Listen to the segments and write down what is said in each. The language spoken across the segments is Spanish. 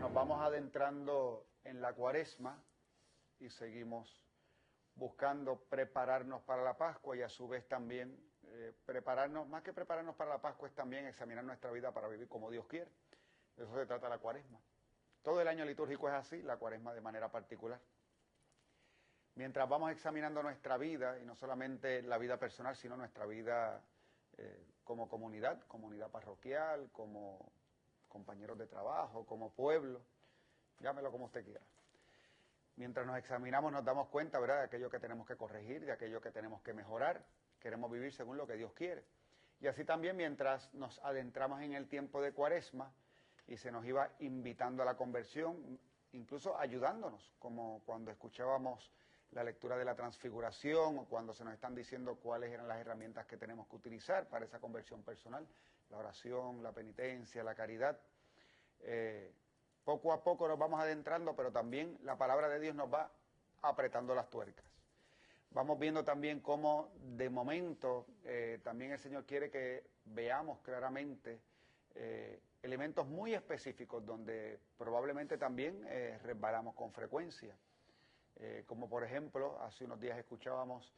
nos vamos adentrando en la Cuaresma y seguimos buscando prepararnos para la Pascua y a su vez también prepararnos, más que prepararnos para la Pascua, es también examinar nuestra vida para vivir como Dios quiere. De eso se trata la Cuaresma. Todo el año litúrgico es así, la Cuaresma de manera particular. Mientras vamos examinando nuestra vida, y no solamente la vida personal, sino nuestra vida como comunidad parroquial, como compañeros de trabajo, como pueblo, llámelo como usted quiera. Mientras nos examinamos nos damos cuenta, ¿verdad?, de aquello que tenemos que corregir, de aquello que tenemos que mejorar. Queremos vivir según lo que Dios quiere. Y así también mientras nos adentramos en el tiempo de Cuaresma y se nos iba invitando a la conversión, incluso ayudándonos, como cuando escuchábamos la lectura de la Transfiguración o cuando se nos están diciendo cuáles eran las herramientas que tenemos que utilizar para esa conversión personal, la oración, la penitencia, la caridad. Poco a poco nos vamos adentrando, pero también la palabra de Dios nos va apretando las tuercas. Vamos viendo también cómo de momento también el Señor quiere que veamos claramente elementos muy específicos donde probablemente también resbalamos con frecuencia. Como por ejemplo, hace unos días escuchábamos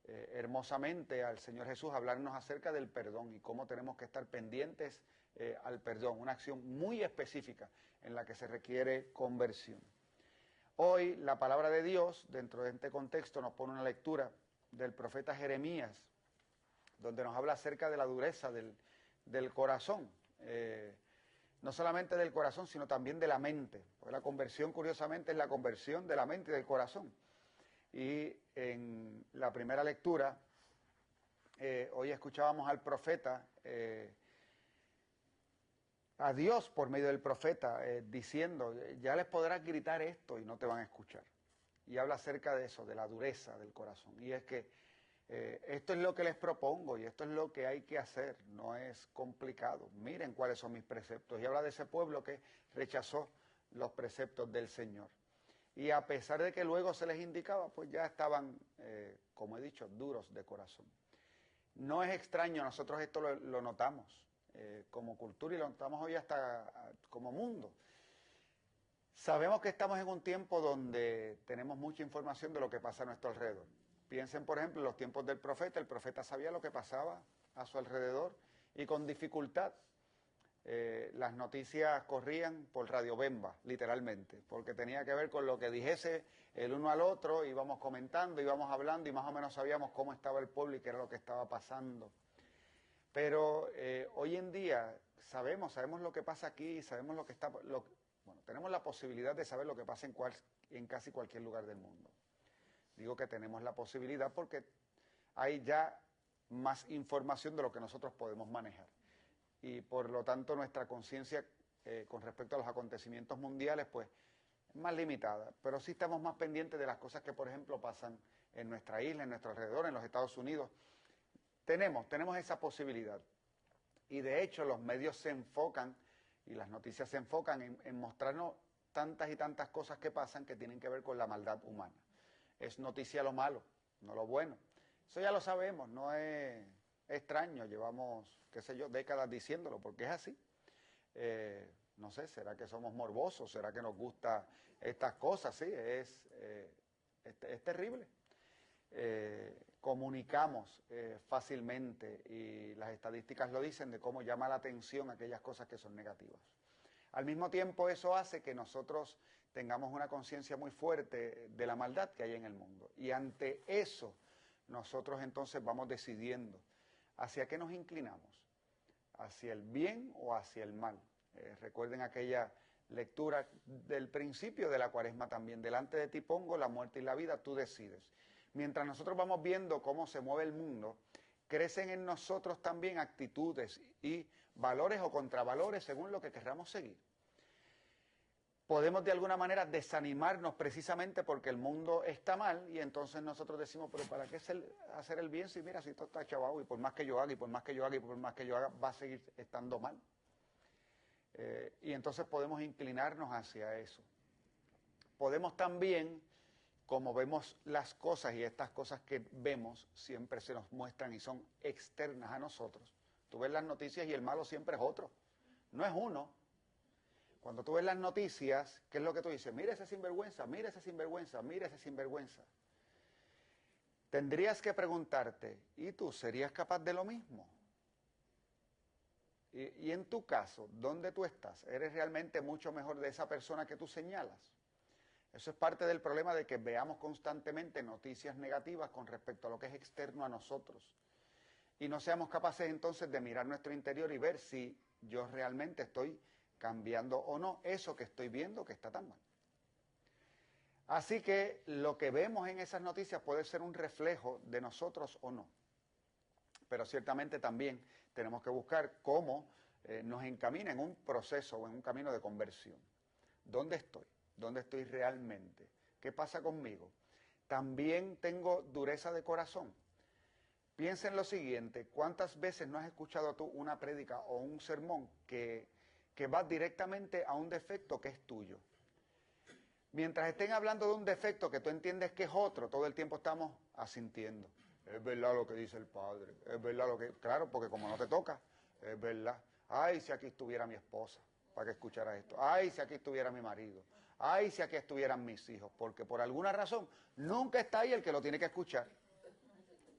hermosamente al Señor Jesús hablarnos acerca del perdón y cómo tenemos que estar pendientes al perdón, una acción muy específica en la que se requiere conversión. Hoy la palabra de Dios, dentro de este contexto, nos pone una lectura del profeta Jeremías, donde nos habla acerca de la dureza del corazón. No solamente del corazón, sino también de la mente. Porque la conversión, curiosamente, es la conversión de la mente y del corazón. Y en la primera lectura, hoy escuchábamos al profeta, a Dios por medio del profeta, diciendo, ya les podrás gritar esto y no te van a escuchar. Y habla acerca de eso, de la dureza del corazón. Y es que esto es lo que les propongo y esto es lo que hay que hacer, no es complicado. Miren cuáles son mis preceptos. Y habla de ese pueblo que rechazó los preceptos del Señor. Y a pesar de que luego se les indicaba, pues ya estaban, como he dicho, duros de corazón. No es extraño, nosotros esto lo notamos como cultura y lo notamos hoy hasta como mundo. Sabemos que estamos en un tiempo donde tenemos mucha información de lo que pasa a nuestro alrededor. Piensen, por ejemplo, en los tiempos del profeta. El profeta sabía lo que pasaba a su alrededor y con dificultad. Las noticias corrían por Radio Bemba, literalmente, porque tenía que ver con lo que dijese el uno al otro, íbamos comentando, íbamos hablando y más o menos sabíamos cómo estaba el pueblo y qué era lo que estaba pasando. Pero hoy en día sabemos lo que pasa aquí, sabemos lo que está... bueno, tenemos la posibilidad de saber lo que pasa en casi cualquier lugar del mundo. Digo que tenemos la posibilidad porque hay ya más información de lo que nosotros podemos manejar. Y por lo tanto nuestra conciencia con respecto a los acontecimientos mundiales pues es más limitada. Pero sí estamos más pendientes de las cosas que, por ejemplo, pasan en nuestra isla, en nuestro alrededor, en los Estados Unidos. Tenemos esa posibilidad. Y de hecho los medios se enfocan y las noticias se enfocan en mostrarnos tantas y tantas cosas que pasan que tienen que ver con la maldad humana. Es noticia lo malo, no lo bueno. Eso ya lo sabemos, no es extraño, llevamos, qué sé yo, décadas diciéndolo, porque es así. No sé, ¿será que somos morbosos? ¿Será que nos gustan estas cosas? Sí, es terrible. Comunicamos fácilmente y las estadísticas lo dicen de cómo llama la atención aquellas cosas que son negativas. Al mismo tiempo eso hace que nosotros tengamos una conciencia muy fuerte de la maldad que hay en el mundo y ante eso nosotros entonces vamos decidiendo hacia qué nos inclinamos, hacia el bien o hacia el mal. Recuerden aquella lectura del principio de la Cuaresma también, delante de ti pongo la muerte y la vida, tú decides. Mientras nosotros vamos viendo cómo se mueve el mundo, crecen en nosotros también actitudes y valores o contravalores según lo que querramos seguir. Podemos de alguna manera desanimarnos precisamente porque el mundo está mal y entonces nosotros decimos, pero ¿para qué hacer el bien si mira, si todo está chavado y por más que yo haga y por más que yo haga y por más que yo haga va a seguir estando mal? Y entonces podemos inclinarnos hacia eso. Podemos también, como vemos las cosas y estas cosas que vemos siempre se nos muestran y son externas a nosotros. Tú ves las noticias y el malo siempre es otro, no es uno. Cuando tú ves las noticias, ¿qué es lo que tú dices? Mira ese sinvergüenza, mira ese sinvergüenza, mira ese sinvergüenza. Tendrías que preguntarte, ¿y tú serías capaz de lo mismo? Y en tu caso, ¿dónde tú estás? ¿Eres realmente mucho mejor de esa persona que tú señalas? Eso es parte del problema de que veamos constantemente noticias negativas con respecto a lo que es externo a nosotros. Y no seamos capaces entonces de mirar nuestro interior y ver si yo realmente estoy cambiando o no eso que estoy viendo que está tan mal. Así que lo que vemos en esas noticias puede ser un reflejo de nosotros o no. Pero ciertamente también tenemos que buscar cómo nos encamina en un proceso o en un camino de conversión. ¿Dónde estoy? ¿Dónde estoy realmente? ¿Qué pasa conmigo? También tengo dureza de corazón. Piensa en lo siguiente, ¿cuántas veces no has escuchado tú una prédica o un sermón que va directamente a un defecto que es tuyo? Mientras estén hablando de un defecto que tú entiendes que es otro, todo el tiempo estamos asintiendo. Es verdad lo que dice el padre, es verdad lo que... Claro, porque como no te toca, es verdad. Ay, si aquí estuviera mi esposa para que escuchara esto. Ay, si aquí estuviera mi marido. Ay, si aquí estuvieran mis hijos. Porque por alguna razón nunca está ahí el que lo tiene que escuchar.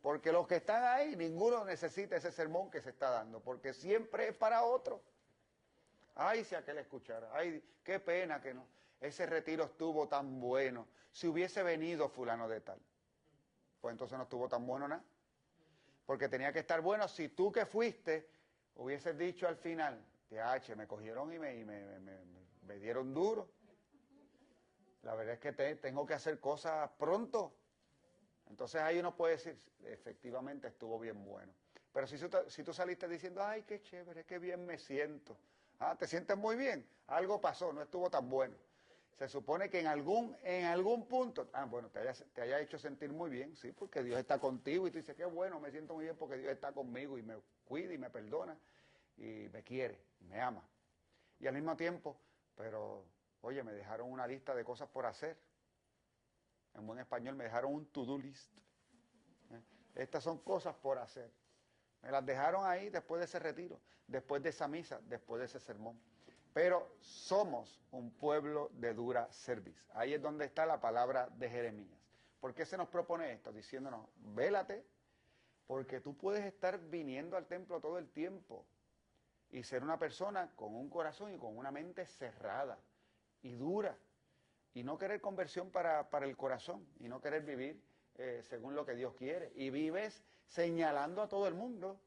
Porque los que están ahí, ninguno necesita ese sermón que se está dando. Porque siempre es para otro. Ay, si aquel escuchara. Ay, qué pena que no. Ese retiro estuvo tan bueno. Si hubiese venido fulano de tal. Pues entonces no estuvo tan bueno nada. Porque tenía que estar bueno si tú que fuiste hubieses dicho al final, TH, me cogieron y me dieron duro. La verdad es que tengo que hacer cosas pronto. Entonces ahí uno puede decir, efectivamente estuvo bien bueno. Pero si tú saliste diciendo, ay, qué chévere, qué bien me siento. Ah, ¿te sientes muy bien? Algo pasó, no estuvo tan bueno. Se supone que en algún punto, bueno, te haya hecho sentir muy bien, sí, porque Dios está contigo y tú dices, qué bueno, me siento muy bien porque Dios está conmigo y me cuida y me perdona y me quiere, me ama. Y al mismo tiempo, pero, oye, me dejaron una lista de cosas por hacer. En buen español me dejaron un to-do list. Estas son cosas por hacer. Me las dejaron ahí después de ese retiro, después de esa misa, después de ese sermón. Pero somos un pueblo de dura cerviz. Ahí es donde está la palabra de Jeremías. ¿Por qué se nos propone esto? Diciéndonos, vélate, porque tú puedes estar viniendo al templo todo el tiempo y ser una persona con un corazón y con una mente cerrada y dura y no querer conversión para el corazón y no querer vivir según lo que Dios quiere. Y vives señalando a todo el mundo,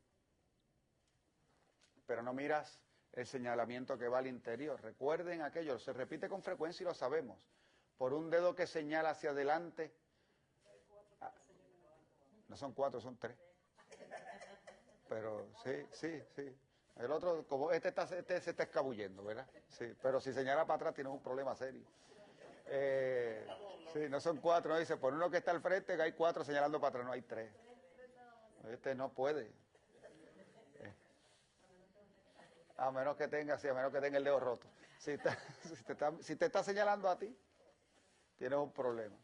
pero no miras el señalamiento que va al interior. Recuerden aquello, se repite con frecuencia y lo sabemos. Por un dedo que señala hacia adelante, no son 4, son 3. Pero sí. El otro, como este se está escabullendo, ¿verdad? Sí, pero si señala para atrás tienes un problema serio. Sí, no son 4, no dice, por uno que está al frente que hay 4 señalando para atrás, no hay 3. Este no puede. A menos que tenga el dedo roto. Si te está señalando a ti, tienes un problema.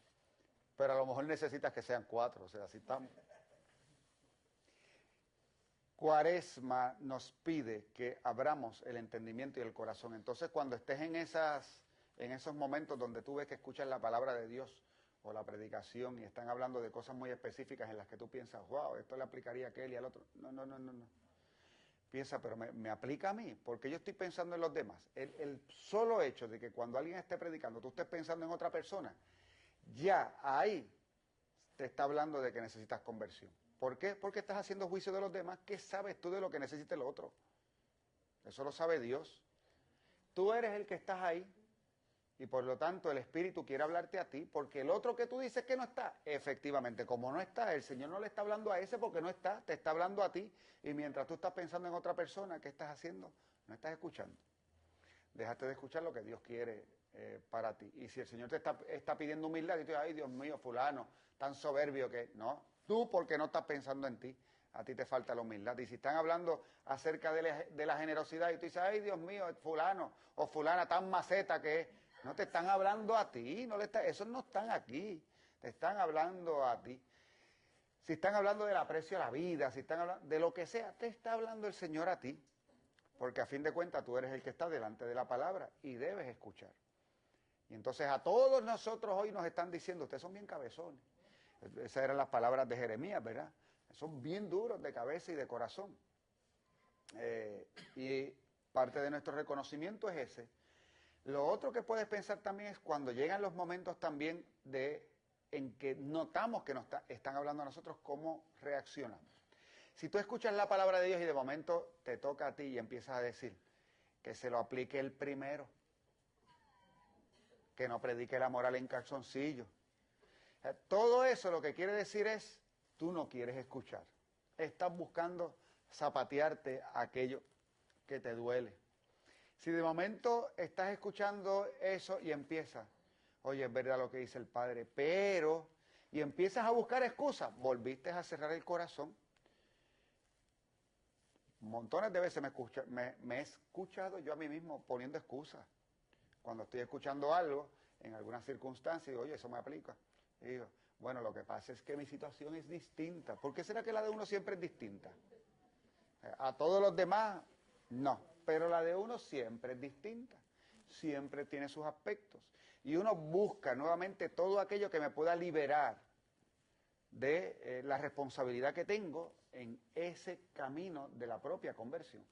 Pero a lo mejor necesitas que sean 4, o sea, así estamos. Cuaresma nos pide que abramos el entendimiento y el corazón. Entonces, cuando estés en esos momentos donde tú ves que escuchas la palabra de Dios o la predicación y están hablando de cosas muy específicas en las que tú piensas, wow, esto le aplicaría a aquel y al otro. No. Piensa, pero me aplica a mí, porque yo estoy pensando en los demás. El solo hecho de que cuando alguien esté predicando, tú estés pensando en otra persona, ya ahí te está hablando de que necesitas conversión. ¿Por qué? Porque estás haciendo juicio de los demás. ¿Qué sabes tú de lo que necesita el otro? Eso lo sabe Dios. Tú eres el que estás ahí y por lo tanto el Espíritu quiere hablarte a ti porque el otro que tú dices que no está, efectivamente, como no está, el Señor no le está hablando a ese porque no está, te está hablando a ti y mientras tú estás pensando en otra persona, ¿qué estás haciendo? No estás escuchando. Déjate de escuchar lo que Dios quiere para ti. Y si el Señor te está pidiendo humildad y tú dices, ay Dios mío, fulano, tan soberbio que... No, tú porque no estás pensando en ti, a ti te falta la humildad. Y si están hablando acerca de la generosidad y tú dices, ay Dios mío, fulano o fulana tan maceta que es, no te están hablando a ti, esos no están aquí, te están hablando a ti. Si están hablando del aprecio a la vida, si están hablando de lo que sea, te está hablando el Señor a ti. porque a fin de cuentas tú eres el que está delante de la palabra y debes escuchar. Y entonces a todos nosotros hoy nos están diciendo, ustedes son bien cabezones. Esas eran las palabras de Jeremías, ¿verdad? Son bien duros de cabeza y de corazón. Y parte de nuestro reconocimiento es ese. Lo otro que puedes pensar también es cuando llegan los momentos también en que notamos que nos están hablando a nosotros, cómo reaccionamos. Si tú escuchas la palabra de Dios y de momento te toca a ti y empiezas a decir que se lo aplique el primero, que no predique la moral en calzoncillo. Todo eso lo que quiere decir es, tú no quieres escuchar. Estás buscando zapatearte aquello que te duele. Si de momento estás escuchando eso y empiezas, oye, es verdad lo que dice el Padre, pero, y empiezas a buscar excusas, volviste a cerrar el corazón. Montones de veces me he escuchado yo a mí mismo poniendo excusas. Cuando estoy escuchando algo, en alguna circunstancia, digo, oye, eso me aplica. Y digo, bueno, lo que pasa es que mi situación es distinta. ¿Por qué será que la de uno siempre es distinta? A todos los demás, no. Pero la de uno siempre es distinta. Siempre tiene sus aspectos. Y uno busca nuevamente todo aquello que me pueda liberar de la responsabilidad que tengo en ese camino de la propia conversión.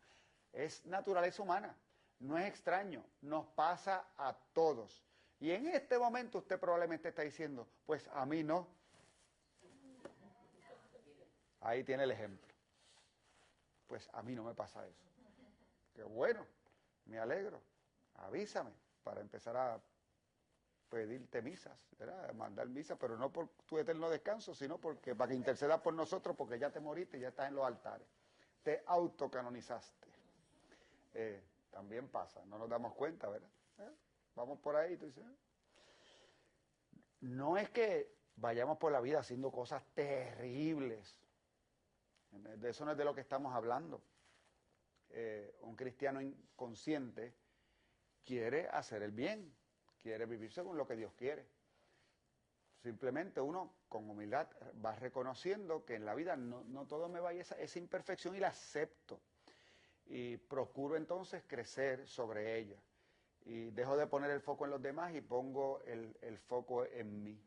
Es naturaleza humana, no es extraño, nos pasa a todos. Y en este momento usted probablemente está diciendo, pues a mí no. Ahí tiene el ejemplo. Pues a mí no me pasa eso. Qué bueno, me alegro. Avísame para empezar a pedirte misas, ¿verdad? Mandar misas, pero no por tu eterno descanso, sino porque para que intercedas por nosotros, porque ya te moriste y ya estás en los altares. Te autocanonizaste. También pasa, no nos damos cuenta, ¿verdad? Vamos por ahí y tú dices, no es que vayamos por la vida haciendo cosas terribles. De eso no es de lo que estamos hablando. Un cristiano inconsciente quiere hacer el bien, quiere vivir según lo que Dios quiere. Simplemente uno con humildad va reconociendo que en la vida no todo me va a esa imperfección y la acepto. Y procuro entonces crecer sobre ella. Y dejo de poner el foco en los demás y pongo el foco en mí.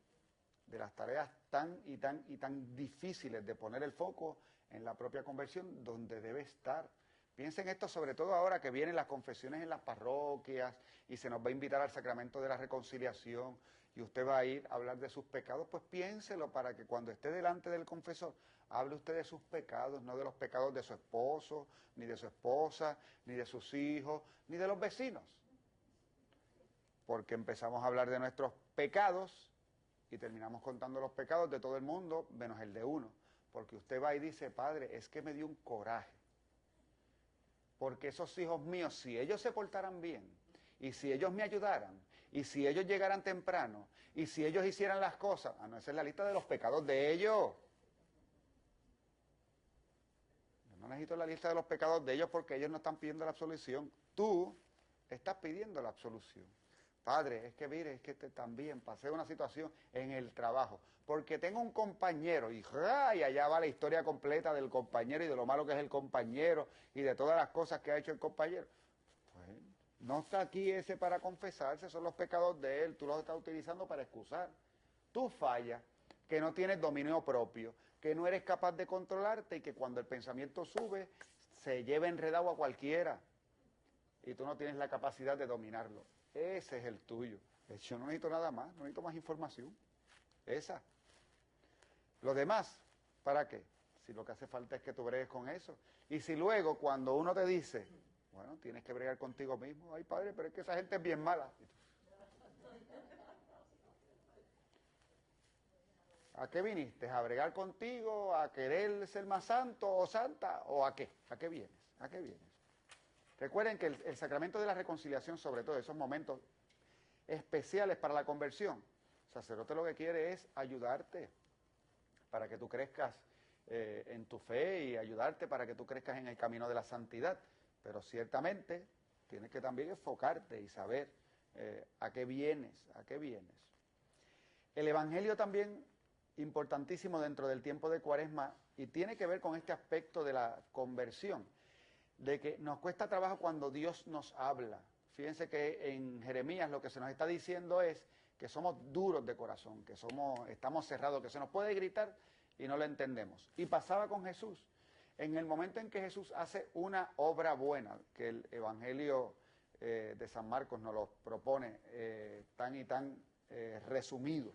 De las tareas tan difíciles de poner el foco en la propia conversión, donde debe estar. Piensen esto sobre todo ahora que vienen las confesiones en las parroquias y se nos va a invitar al sacramento de la reconciliación y usted va a ir a hablar de sus pecados, pues piénselo para que cuando esté delante del confesor hable usted de sus pecados, no de los pecados de su esposo, ni de su esposa, ni de sus hijos, ni de los vecinos. Porque empezamos a hablar de nuestros pecados y terminamos contando los pecados de todo el mundo, menos el de uno. Porque usted va y dice, Padre, es que me dio un coraje. Porque esos hijos míos, si ellos se portaran bien, y si ellos me ayudaran, y si ellos llegaran temprano, y si ellos hicieran las cosas, no, esa es la lista de los pecados de ellos. Yo no necesito la lista de los pecados de ellos porque ellos no están pidiendo la absolución. Tú estás pidiendo la absolución. Padre, es que mire, es que también pasé una situación en el trabajo, porque tengo un compañero y allá va la historia completa del compañero y de lo malo que es el compañero y de todas las cosas que ha hecho el compañero. Pues no está aquí ese para confesarse, son los pecados de él, tú los estás utilizando para excusar. Tú fallas, que no tienes dominio propio, que no eres capaz de controlarte y que cuando el pensamiento sube se lleva enredado a cualquiera y tú no tienes la capacidad de dominarlo. Ese es el tuyo. Yo no necesito nada más, no necesito más información. Esa. Lo demás, ¿para qué? Si lo que hace falta es que tú bregues con eso. Y si luego cuando uno te dice, bueno, tienes que bregar contigo mismo, ay padre, pero es que esa gente es bien mala. ¿A qué viniste? ¿A bregar contigo? ¿A querer ser más santo o santa? ¿O a qué? ¿A qué vienes? ¿A qué vienes? Recuerden que el sacramento de la reconciliación, sobre todo esos momentos especiales para la conversión, el sacerdote lo que quiere es ayudarte para que tú crezcas en tu fe y ayudarte para que tú crezcas en el camino de la santidad. Pero ciertamente tienes que también enfocarte y saber a qué vienes, a qué vienes. El Evangelio también importantísimo dentro del tiempo de Cuaresma y tiene que ver con este aspecto de la conversión. de que nos cuesta trabajo cuando Dios nos habla. Fíjense que en Jeremías lo que se nos está diciendo es que somos duros de corazón, que estamos cerrados, que se nos puede gritar y no lo entendemos. Y pasaba con Jesús. En el momento en que Jesús hace una obra buena, que el Evangelio de San Marcos nos lo propone tan y tan resumido,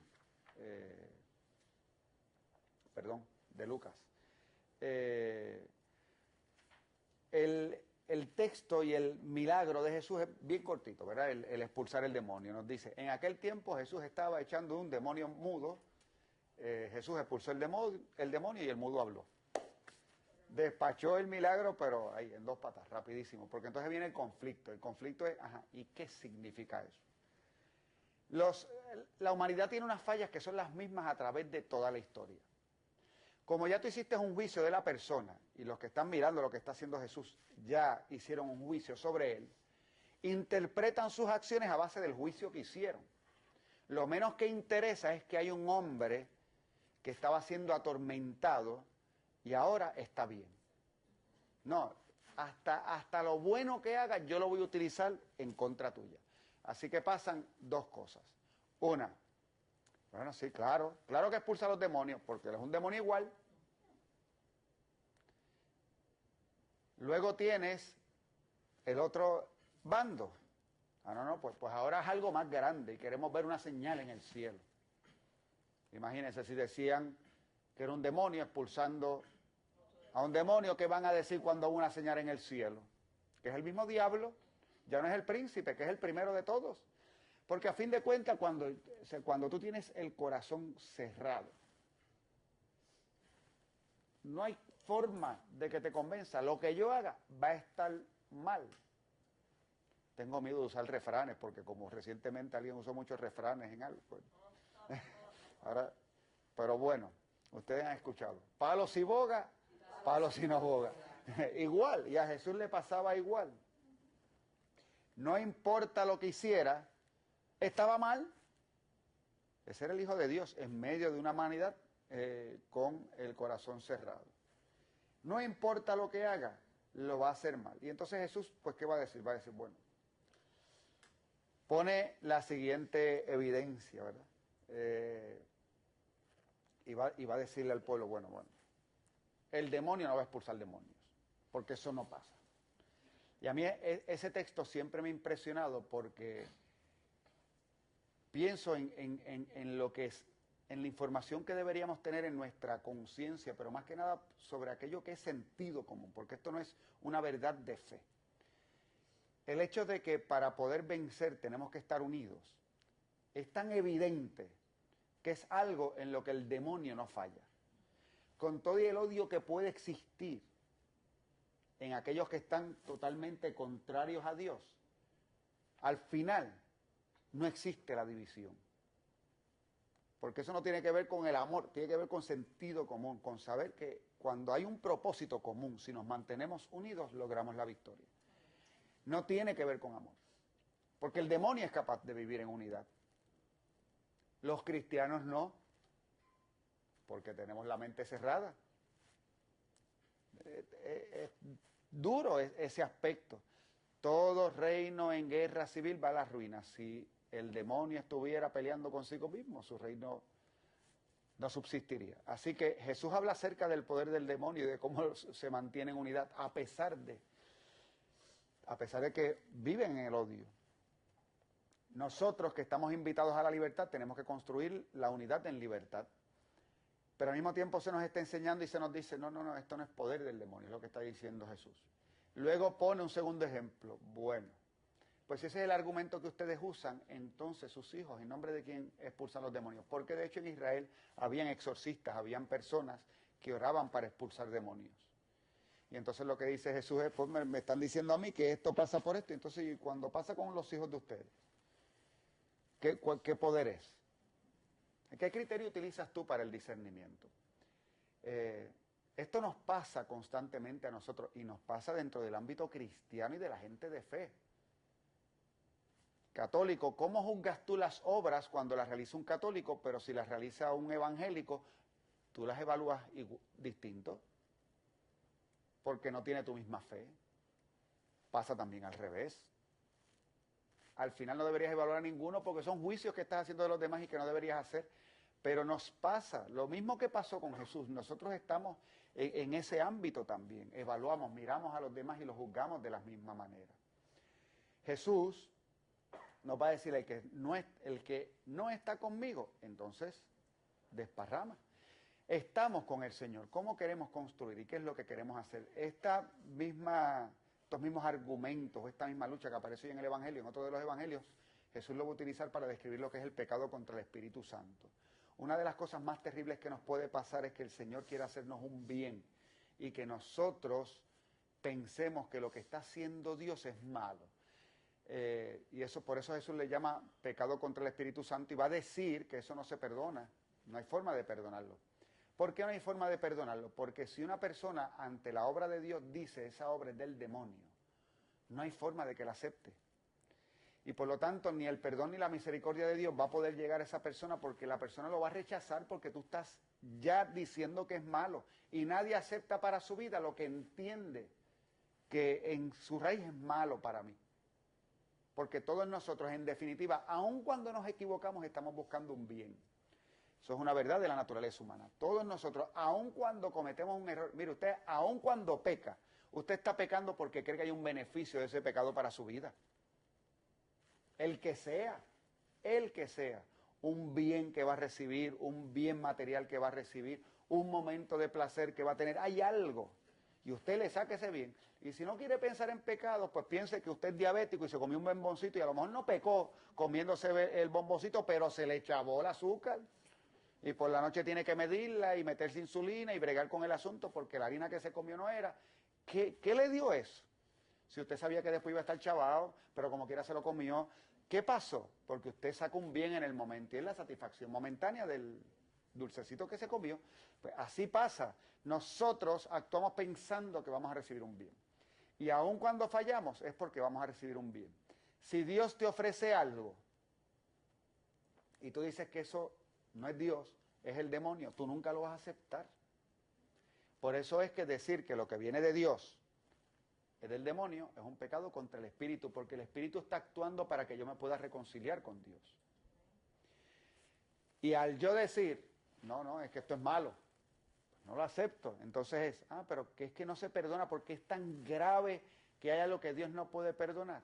de Lucas. El texto y el milagro de Jesús es bien cortito, ¿verdad? El expulsar el demonio. Nos dice, en aquel tiempo Jesús estaba echando un demonio mudo. Jesús expulsó el demonio y el mudo habló. Despachó el milagro, pero ahí, en dos patas, rapidísimo. Porque entonces viene el conflicto. El conflicto es, ¿y qué significa eso? La humanidad tiene unas fallas que son las mismas a través de toda la historia. Como ya tú hiciste un juicio de la persona, y los que están mirando lo que está haciendo Jesús ya hicieron un juicio sobre él, interpretan sus acciones a base del juicio que hicieron. Lo menos que interesa es que hay un hombre que estaba siendo atormentado y ahora está bien. No, hasta lo bueno que haga yo lo voy a utilizar en contra tuya. Así que pasan dos cosas. Una, bueno, sí, claro que expulsa a los demonios, porque él es un demonio igual. Luego tienes el otro bando. No, pues ahora es algo más grande y queremos ver una señal en el cielo. Imagínense si decían que era un demonio expulsando a un demonio, ¿qué van a decir cuando hubo una señal en el cielo? Que es el mismo diablo, ya no es el príncipe, que es el primero de todos. Porque a fin de cuentas, cuando tú tienes el corazón cerrado, no hay forma de que te convenza. Lo que yo haga va a estar mal. Tengo miedo de usar refranes, porque como recientemente alguien usó muchos refranes en algo. Pues. Ahora, pero bueno, ustedes han escuchado. Palo si boga, palo si no boga. Igual, y a Jesús le pasaba igual. No importa lo que hiciera, estaba mal. Ese era el Hijo de Dios en medio de una humanidad con el corazón cerrado. No importa lo que haga, lo va a hacer mal. Y entonces Jesús, pues, ¿qué va a decir? Va a decir, bueno, pone la siguiente evidencia, ¿verdad? Y va a decirle al pueblo, bueno, el demonio no va a expulsar demonios, porque eso no pasa. Y a mí ese texto siempre me ha impresionado porque pienso en lo que es, en la información que deberíamos tener en nuestra conciencia, pero más que nada sobre aquello que es sentido común, porque esto no es una verdad de fe. El hecho de que para poder vencer tenemos que estar unidos es tan evidente que es algo en lo que el demonio no falla. Con todo y el odio que puede existir en aquellos que están totalmente contrarios a Dios, al final no existe la división. Porque eso no tiene que ver con el amor, tiene que ver con sentido común, con saber que cuando hay un propósito común, si nos mantenemos unidos, logramos la victoria. No tiene que ver con amor. Porque el demonio es capaz de vivir en unidad. Los cristianos no, porque tenemos la mente cerrada. Es duro ese aspecto. Todo reino en guerra civil va a la ruina. Si el demonio estuviera peleando consigo mismo, su reino no subsistiría. Así que Jesús habla acerca del poder del demonio y de cómo se mantiene en unidad a pesar de que viven en el odio. Nosotros que estamos invitados a la libertad tenemos que construir la unidad en libertad. Pero al mismo tiempo se nos está enseñando y se nos dice, no, esto no es poder del demonio, es lo que está diciendo Jesús. Luego pone un segundo ejemplo. Bueno, pues si ese es el argumento que ustedes usan, entonces sus hijos, ¿en nombre de quién expulsan los demonios? Porque de hecho en Israel habían exorcistas, habían personas que oraban para expulsar demonios. Y entonces lo que dice Jesús es, pues me están diciendo a mí que esto pasa por esto. Entonces, cuando pasa con los hijos de ustedes, ¿qué poder es? ¿Qué criterio utilizas tú para el discernimiento? Esto nos pasa constantemente a nosotros y nos pasa dentro del ámbito cristiano y de la gente de fe. Católico, ¿cómo juzgas tú las obras cuando las realiza un católico, pero si las realiza un evangélico, tú las evalúas distinto? Porque no tiene tu misma fe. pasa también al revés. Al final no deberías evaluar a ninguno porque son juicios que estás haciendo de los demás y que no deberías hacer. Pero nos pasa, lo mismo que pasó con Jesús, nosotros estamos en ese ámbito también. Evaluamos, miramos a los demás y los juzgamos de la misma manera. Jesús nos va a decir, el que no está conmigo, entonces desparrama. Estamos con el Señor. ¿Cómo queremos construir y qué es lo que queremos hacer? Estos mismos argumentos, esta misma lucha que aparece hoy en el Evangelio, en otro de los Evangelios, Jesús lo va a utilizar para describir lo que es el pecado contra el Espíritu Santo. Una de las cosas más terribles que nos puede pasar es que el Señor quiere hacernos un bien y que nosotros pensemos que lo que está haciendo Dios es malo. Y por eso Jesús le llama pecado contra el Espíritu Santo y va a decir que eso no se perdona, no hay forma de perdonarlo. ¿Por qué no hay forma de perdonarlo? Porque si una persona ante la obra de Dios dice esa obra es del demonio, no hay forma de que la acepte. Y por lo tanto ni el perdón ni la misericordia de Dios va a poder llegar a esa persona porque la persona lo va a rechazar porque tú estás ya diciendo que es malo. Y nadie acepta para su vida lo que entiende que en su raíz es malo para mí. Porque todos nosotros, en definitiva, aun cuando nos equivocamos, estamos buscando un bien. Eso es una verdad de la naturaleza humana. Todos nosotros, aun cuando cometemos un error, mire usted, aun cuando peca, usted está pecando porque cree que hay un beneficio de ese pecado para su vida. El que sea, un bien que va a recibir, un bien material que va a recibir, un momento de placer que va a tener, hay algo. Y usted le saca ese bien. Y si no quiere pensar en pecados, pues piense que usted es diabético y se comió un bomboncito y a lo mejor no pecó comiéndose el bomboncito, pero se le chavó el azúcar. Y por la noche tiene que medirla y meterse insulina y bregar con el asunto porque la harina que se comió no era. ¿Qué le dio eso? Si usted sabía que después iba a estar chavado, pero como quiera se lo comió. ¿Qué pasó? Porque usted sacó un bien en el momento y es la satisfacción momentánea del dulcecito que se comió. Pues así pasa. Nosotros actuamos pensando que vamos a recibir un bien. Y aun cuando fallamos es porque vamos a recibir un bien. Si Dios te ofrece algo y tú dices que eso no es Dios, es el demonio, tú nunca lo vas a aceptar. Por eso es que decir que lo que viene de Dios es del demonio es un pecado contra el Espíritu, porque el Espíritu está actuando para que yo me pueda reconciliar con Dios. Y al yo decir, no, es que esto es malo, pues no lo acepto. Entonces pero que es que no se perdona porque es tan grave que haya lo que Dios no puede perdonar.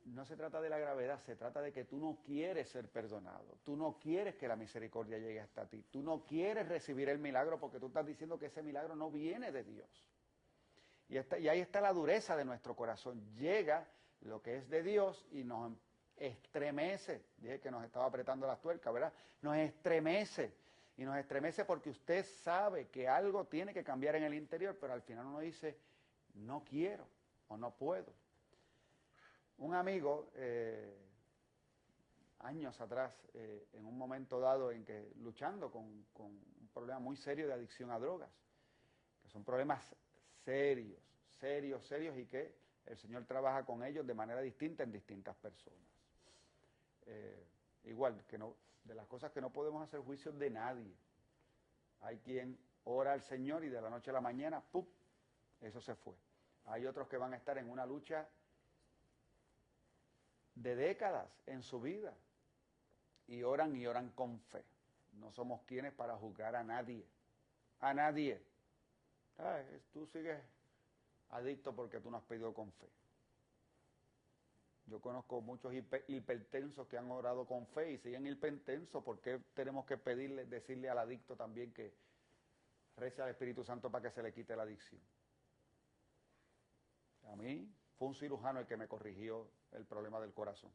No se trata de la gravedad, se trata de que tú no quieres ser perdonado, tú no quieres que la misericordia llegue hasta ti, tú no quieres recibir el milagro porque tú estás diciendo que ese milagro no viene de Dios. Y ahí está la dureza de nuestro corazón. Llega lo que es de Dios y nos estremece. Dije que nos estaba apretando las tuercas, ¿verdad? Nos estremece. Y nos estremece porque usted sabe que algo tiene que cambiar en el interior, pero al final uno dice, no quiero o no puedo. Un amigo, años atrás, en un momento dado en que luchando con un problema muy serio de adicción a drogas, que son problemas serios y que el Señor trabaja con ellos de manera distinta en distintas personas. Igual, de las cosas que no podemos hacer juicios de nadie. Hay quien ora al Señor y de la noche a la mañana, ¡pum!, eso se fue. Hay otros que van a estar en una lucha de décadas en su vida y oran con fe. No somos quienes para juzgar a nadie. A nadie. Tú sigues adicto porque tú no has pedido con fe. Yo conozco muchos hipertensos que han orado con fe y siguen hipertensos. ¿Por qué tenemos que decirle al adicto también que rece al Espíritu Santo para que se le quite la adicción? A mí fue un cirujano el que me corrigió el problema del corazón,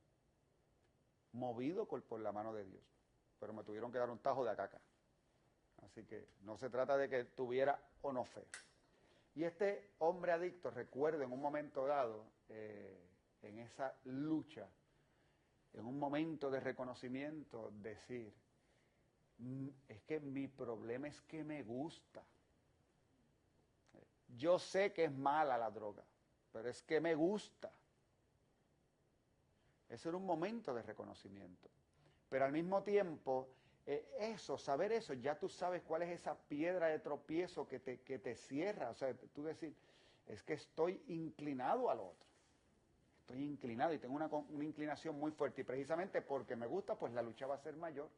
movido por la mano de Dios, pero me tuvieron que dar un tajo de acá. Así que no se trata de que tuviera o no fe. Y este hombre adicto, recuerdo en un momento dado, en esa lucha, en un momento de reconocimiento, decir, es que mi problema es que me gusta. Yo sé que es mala la droga, pero es que me gusta. Ese era un momento de reconocimiento. Pero al mismo tiempo, saber eso, ya tú sabes cuál es esa piedra de tropiezo que te cierra. O sea, tú decir, es que estoy inclinado al otro. Estoy inclinado y tengo una inclinación muy fuerte. Y precisamente porque me gusta, pues la lucha va a ser mayor.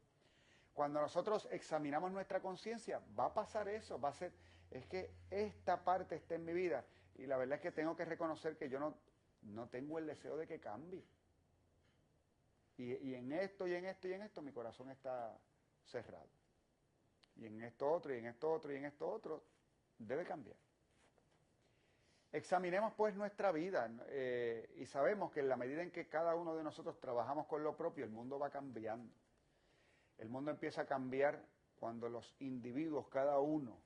Cuando nosotros examinamos nuestra conciencia, va a pasar eso, va a ser, es que esta parte está en mi vida. Y la verdad es que tengo que reconocer que yo no tengo el deseo de que cambie. Y en esto, y en esto, y en esto, mi corazón está cerrado. Y en esto otro, y en esto otro, y en esto otro, debe cambiar. Examinemos pues nuestra vida y sabemos que en la medida en que cada uno de nosotros trabajamos con lo propio, el mundo va cambiando. El mundo empieza a cambiar cuando los individuos, cada uno,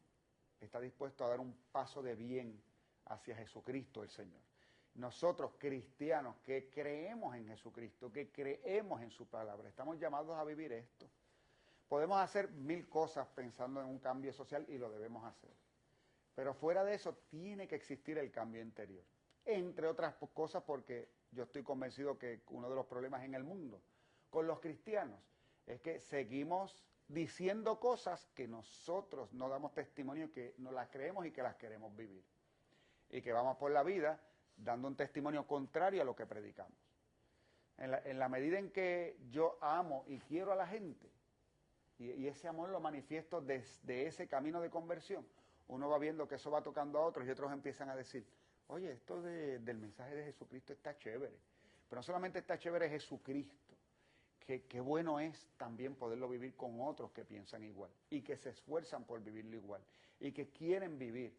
está dispuesto a dar un paso de bien hacia Jesucristo el Señor. Nosotros, cristianos, que creemos en Jesucristo, que creemos en su palabra, estamos llamados a vivir esto. Podemos hacer 1000 cosas pensando en un cambio social y lo debemos hacer. Pero fuera de eso tiene que existir el cambio interior. Entre otras cosas porque yo estoy convencido que uno de los problemas en el mundo con los cristianos es que seguimos diciendo cosas que nosotros no damos testimonio, que no las creemos y que las queremos vivir. Y que vamos por la vida dando un testimonio contrario a lo que predicamos. En la medida en que yo amo y quiero a la gente, y ese amor lo manifiesto desde ese camino de conversión, uno va viendo que eso va tocando a otros y otros empiezan a decir, oye, esto del mensaje de Jesucristo está chévere. Pero no solamente está chévere Jesucristo, qué bueno es también poderlo vivir con otros que piensan igual y que se esfuerzan por vivirlo igual y que quieren vivir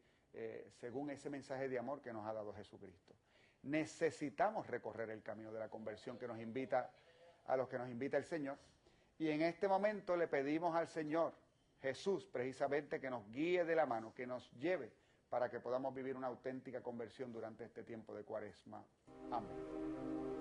según ese mensaje de amor que nos ha dado Jesucristo. Necesitamos recorrer el camino de la conversión que nos invita, a los que nos invita el Señor. Y en este momento le pedimos al Señor Jesús precisamente que nos guíe de la mano, que nos lleve para que podamos vivir una auténtica conversión durante este tiempo de Cuaresma. Amén.